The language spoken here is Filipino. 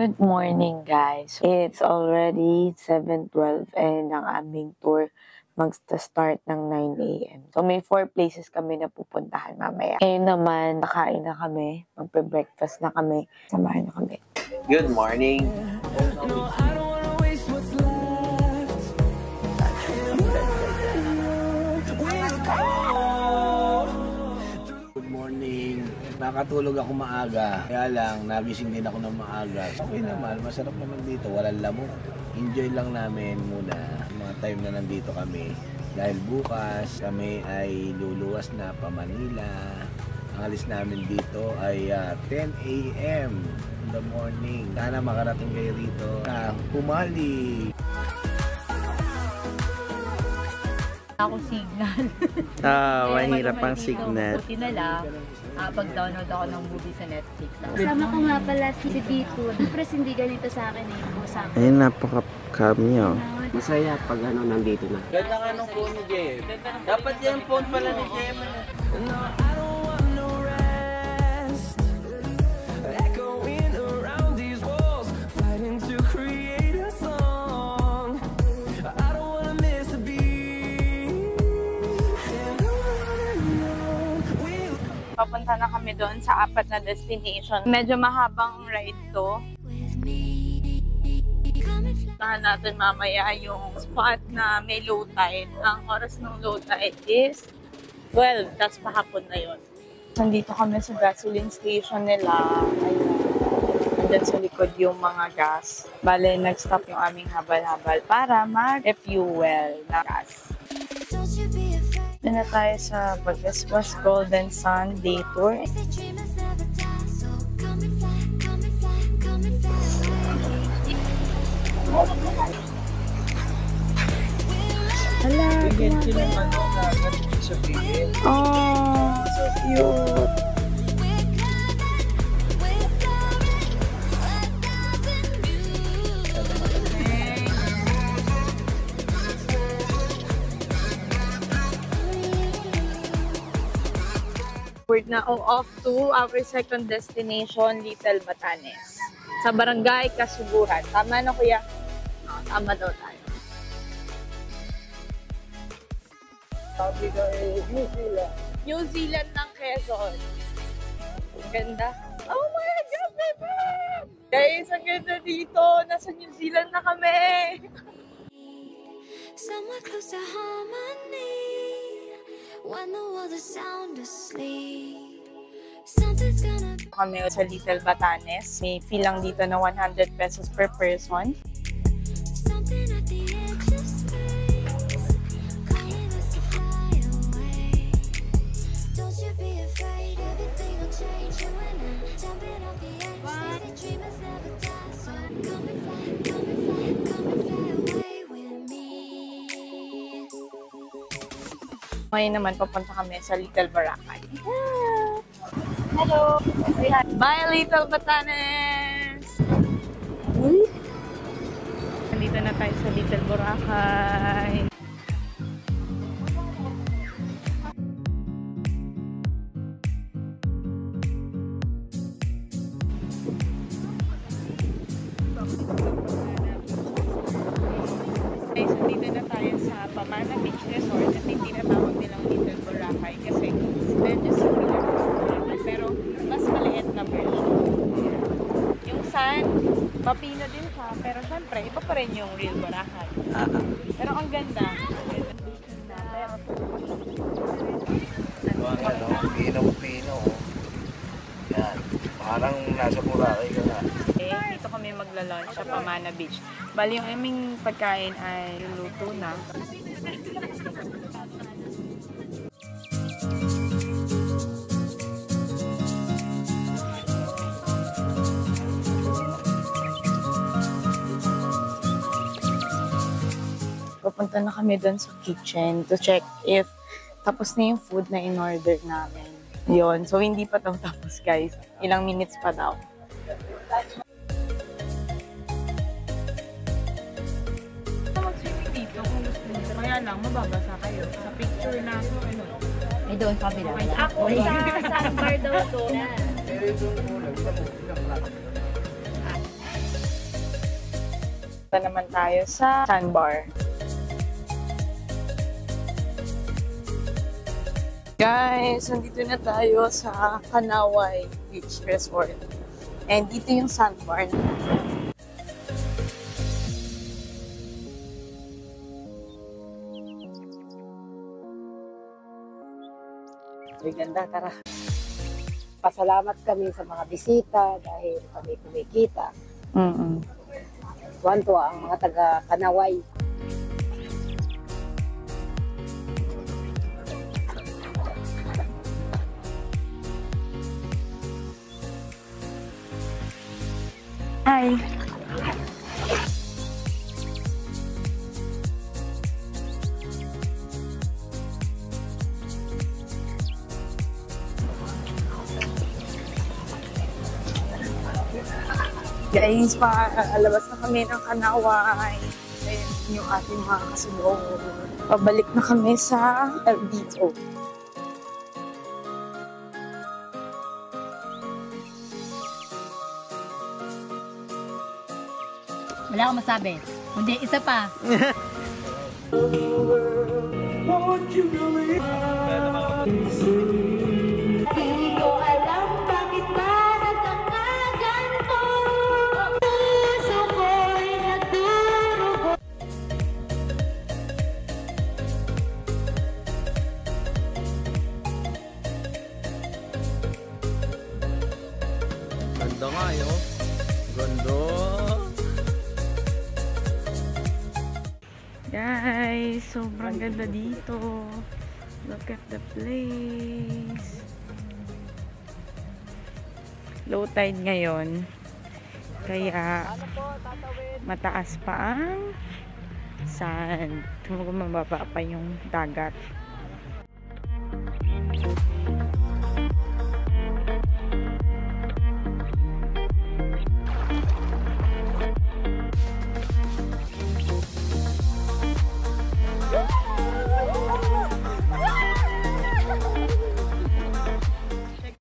Good morning, guys. It's already 7:12 and ang aming tour mag-start ng 9 a.m. So, may 4 places kami na pupuntahan mamaya. Ngayon naman, nakain na kami. Magpe-breakfast na kami. Samahan na kami. Good morning. Good morning. Nakatulog ako maaga. Kaya lang, nagising din ako ng maaga. Okay naman, masarap naman dito. Walang lamok. Enjoy lang namin muna mga time na nandito kami. Dahil bukas kami ay luluwas na pa Manila. Ang alis namin dito ay 10 a.m. in the morning. Sana makarating kayo rito sa Humali. Ako signal. Mahirap ang signal. Buti na lang, pag-download ako ng movie sa Netflix. Kasama ko nga pala si Dito. Siyempre hindi ganito sa akin eh. Ayun, napaka-kami oh. Masaya pag nandito na. Ganda nga nung phone ni Jem. Dapat yung phone pala ni Jem. Papunta na kami doon sa 4 na destination. Medyo mahabang ride to. Tahan natin mamaya yung spot na may low tide. Ang oras ng low tide is 12. That's pahapon na yun. Nandito kami sa gasoline station nila. Ayun. Andun sa likod yung mga gas. Bale, nag-stop yung aming habal-habal para mag-refuel na gas. Doon na tayo sa Bagaswas Golden Sun Day Tour. Hala, oh, so cute. We're now off to our second destination, Little Batanes. Sa Barangay Kasuguran. Tama na, kuya? Oh, tama daw tayo. Sabi ko New Zealand. New Zealand ng Quezon. Ang ganda. Oh my God, baby! Guys, ang ganda dito. Nasa New Zealand na kami. Somewhere close to harmony. When the world is sound asleep, something's gonna be. Kami sa Little Batanes. May fee lang dito na 100 pesos per person. Something at the edge of space, calling us to fly away. Don't you be afraid, everything will change. You and I jumping off the edge. They say dreamers never die, so come and fly, come and fly, come and fly away with me. Ngayon naman, papunta kami sa Little Boracay. Hello! Bye, Little Batanes! Nandito na tayo sa Little Boracay. Guys, nandito na tayo sa Pamana Beach Resort at hindi na tawag nilang Little Boracay kasi medyo similar sa Boracay pero mas maliit na version. Yung sand, mapino din siya pero syempre iba pa rin yung real Boracay. Pero ang ganda. Pino. Yan. Parang nasa Boracay ka na. Dito kami magla-lunch sa Pamana Beach. Bali, yung aming pagkain ay luluto na. Pupunta na kami doon sa kitchen to check if tapos na yung food na in-order namin. Yun. So, hindi pa daw tapos, guys. Ilang minutes pa daw. Mag-swimming dito kung gusto nyo. Kaya lang, mababasa kayo. Sa picture na ako, ano. Ay, doon kabila. Ako sa sandbar daw to. Punta naman tayo sa sandbar. Guys, nandito na tayo sa Kanaway Beach Resort. And dito yung sandbar. Ay, ganda, tara. Pasalamat kami sa mga bisita dahil kami kumikita. Tuwan-tuwa ang mga taga-Kanaway. Hi! Guys, alabas na kami ng Kanaway. Ayan yung ating mga kasunod. Pabalik na kami sa LDO. Wala akong masabi. Hindi, isa pa. Hindi ko alam bakit ba nagkakaganto. Puso ko'y nagdurugo. Ganda nga yun. Ganda. Guys, sobrang ganda dito. Look at the place. Low tide ngayon. Kaya mataas pa ang sand. Mababa pa yung dagat.